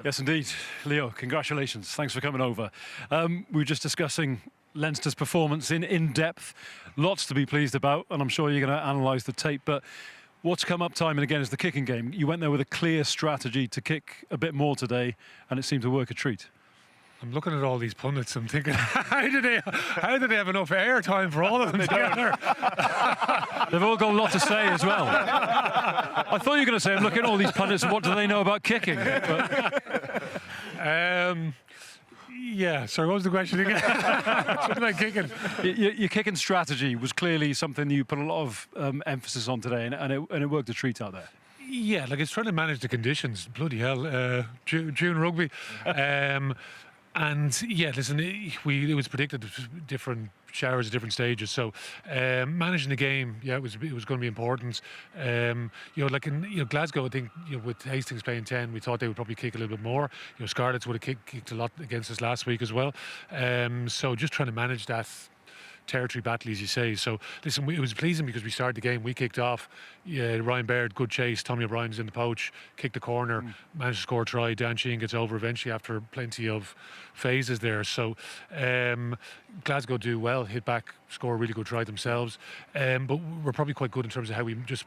Yes, indeed. Leo, congratulations. Thanks for coming over. We were just discussing Leinster's performance in depth. Lots to be pleased about, and I'm sure you're going to analyse the tape. But what's come up time and again is the kicking game. You went there with a clear strategy to kick a bit more today, and it seemed to work a treat. I'm looking at all these pundits. I'm thinking, how did they have enough airtime for all of them together? They've all got a lot to say as well. I thought you were going to say, I'm looking at all these pundits and what do they know about kicking? But... yeah, sorry, what was the question again? What am I kicking? Your kicking strategy was clearly something you put a lot of emphasis on today, and it worked a treat out there. Yeah, like it's trying to manage the conditions. Bloody hell, June rugby. And yeah, listen, it was predicted different showers at different stages. So managing the game, yeah, it was going to be important. Like in Glasgow, I think with Hastings playing 10, we thought they would probably kick a little bit more. Scarlets would have kicked a lot against us last week as well. So just trying to manage that territory battle, as you say. So listen, it was pleasing because we started the game, we kicked off. Yeah, Ryan Baird, good chase. Tommy O'Brien was in the poach, kicked the corner, managed to score a try. Dan Sheehan gets over eventually after plenty of phases there. So Glasgow do well, hit back, score a really good try themselves. But we're probably quite good in terms of how we just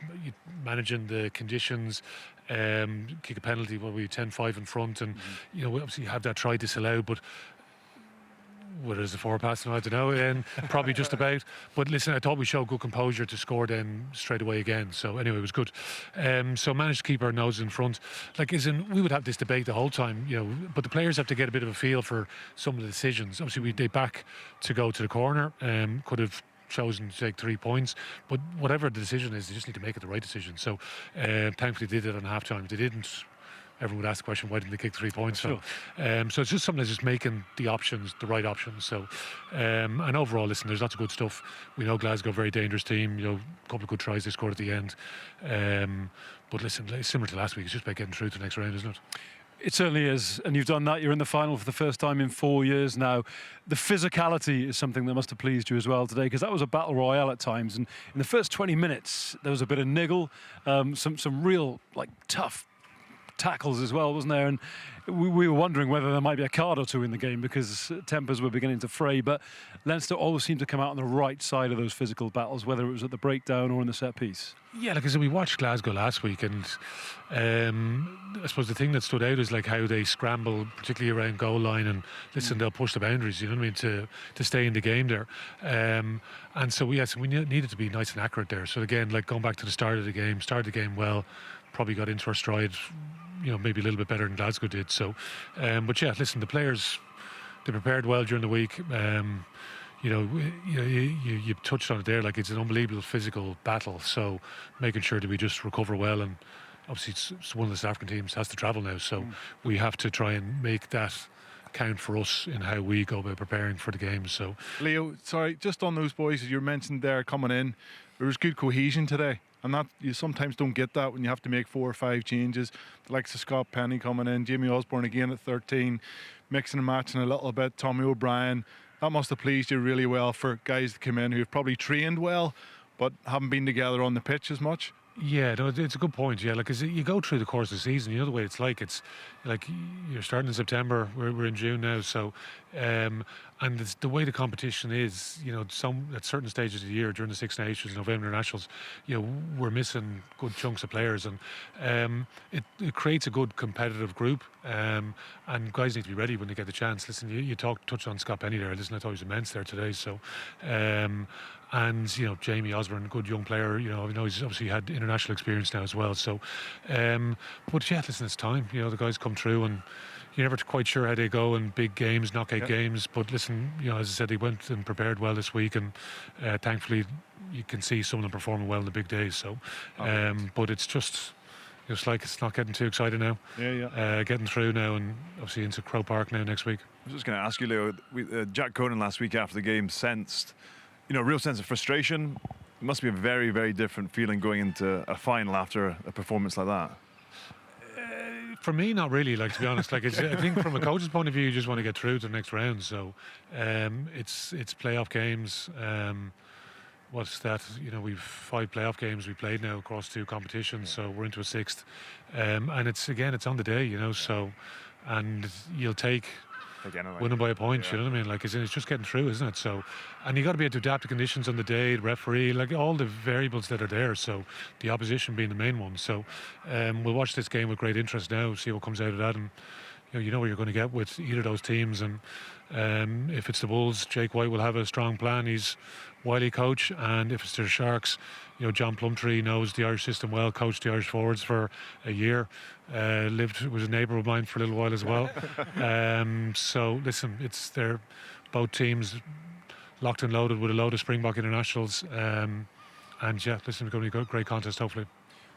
managing the conditions. Kick a penalty, we 10-5 in front, and we obviously have that try disallowed, but whether it's a forward pass, I don't know, and probably just about. But listen, I thought we showed good composure to score then straight away again. So anyway, it was good. So managed to keep our noses in front. Like, we would have this debate the whole time, but the players have to get a bit of a feel for some of the decisions. Obviously, they back to go to the corner. Could have chosen to take 3 points, but whatever the decision is, they just need to make it the right decision. So thankfully, they did it on half time. If they didn't, everyone would ask the question, why didn't they kick 3 points? Sure. So it's just something that's just making the options the right options. So and overall, listen, there's lots of good stuff. We know Glasgow, very dangerous team. A couple of good tries they scored at the end. But listen, similar to last week, it's just about getting through to the next round, isn't it? It certainly is, and you've done that. You're in the final for the first time in 4 years now. The physicality is something that must have pleased you as well today, because that was a battle royale at times. And in the first 20 minutes, there was a bit of niggle, some real tough tackles as well, wasn't there? And we were wondering whether there might be a card or two in the game because tempers were beginning to fray. But Leinster always seemed to come out on the right side of those physical battles, whether it was at the breakdown or in the set piece. Yeah, like I said, we watched Glasgow last week, and I suppose the thing that stood out is how they scramble, particularly around goal line, and listen, they'll push the boundaries, you know what I mean, to stay in the game there. And so we needed to be nice and accurate there. So again, going back to the start of the game, started the game well, probably got into our stride, maybe a little bit better than Glasgow did. So, but yeah, listen, the players, they prepared well during the week. You touched on it there. It's an unbelievable physical battle. So, making sure that we just recover well, and obviously, it's one of the South African teams has to travel now. So, we have to try and make that count for us in how we go about preparing for the game. So, Leo, sorry, just on those boys as you mentioned there coming in, there was good cohesion today. And that you sometimes don't get that when you have to make 4 or 5 changes. The likes of Scott Penny coming in, Jamie Osborne again at 13, mixing and matching a little bit, Tommy O'Brien. That must have pleased you really well for guys that come in who have probably trained well but haven't been together on the pitch as much. Yeah, no, it's a good point. Yeah, as you go through the course of the season, you know the way it's like. It's you're starting in September. We're in June now, so and it's the way the competition is. Some at certain stages of the year during the Six Nations, November Internationals, we're missing good chunks of players, and it creates a good competitive group. And guys need to be ready when they get the chance. Listen, you touched on Scott Penny there. Listen, I thought he was immense there today. So. And Jamie Osborne, good young player. I know he's obviously had international experience now as well. So, but yeah, listen, it's time. The guys come through, and you're never quite sure how they go in big games, knockout games. But listen, as I said, they went and prepared well this week, and thankfully, you can see some of them performing well in the big days. So, but it's just. It's not getting too excited now. Getting through now, and obviously into Croke Park now next week. I was just going to ask you, Leo. Jack Conan last week after the game sensed, a real sense of frustration. It must be a very, very different feeling going into a final after a performance like that. For me, not really. To be honest, I think from a coach's point of view, you just want to get through to the next round. So, it's playoff games. What's that? We've 5 playoff games we played now across 2 competitions, so we're into a 6th, and it's on the day. So and you'll take Again, like, winning by a point. You know what I mean? Like, it's just getting through, isn't it? So, and you got to be able to adapt to conditions on the day, the referee, like all the variables that are there. So, the opposition being the main one. So, we'll watch this game with great interest now, see what comes out of that, and you know what you're going to get with either of those teams. And if it's the Wolves, Jake White will have a strong plan. He's wily coach, and if it's the Sharks, John Plumtree knows the Irish system well, coached the Irish forwards for a year, was a neighbour of mine for a little while as well. So listen, they're both teams locked and loaded with a load of Springbok internationals, and yeah, listen, it's going to be a great contest hopefully.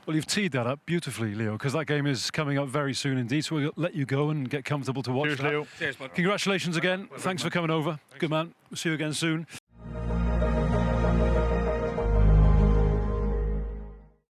Well, you've teed that up beautifully, Leo, because that game is coming up very soon indeed. So we'll let you go and get comfortable to watch Cheers, that. Leo. Cheers, bud. Congratulations again. Thanks for coming over. Good man. We'll see you again soon.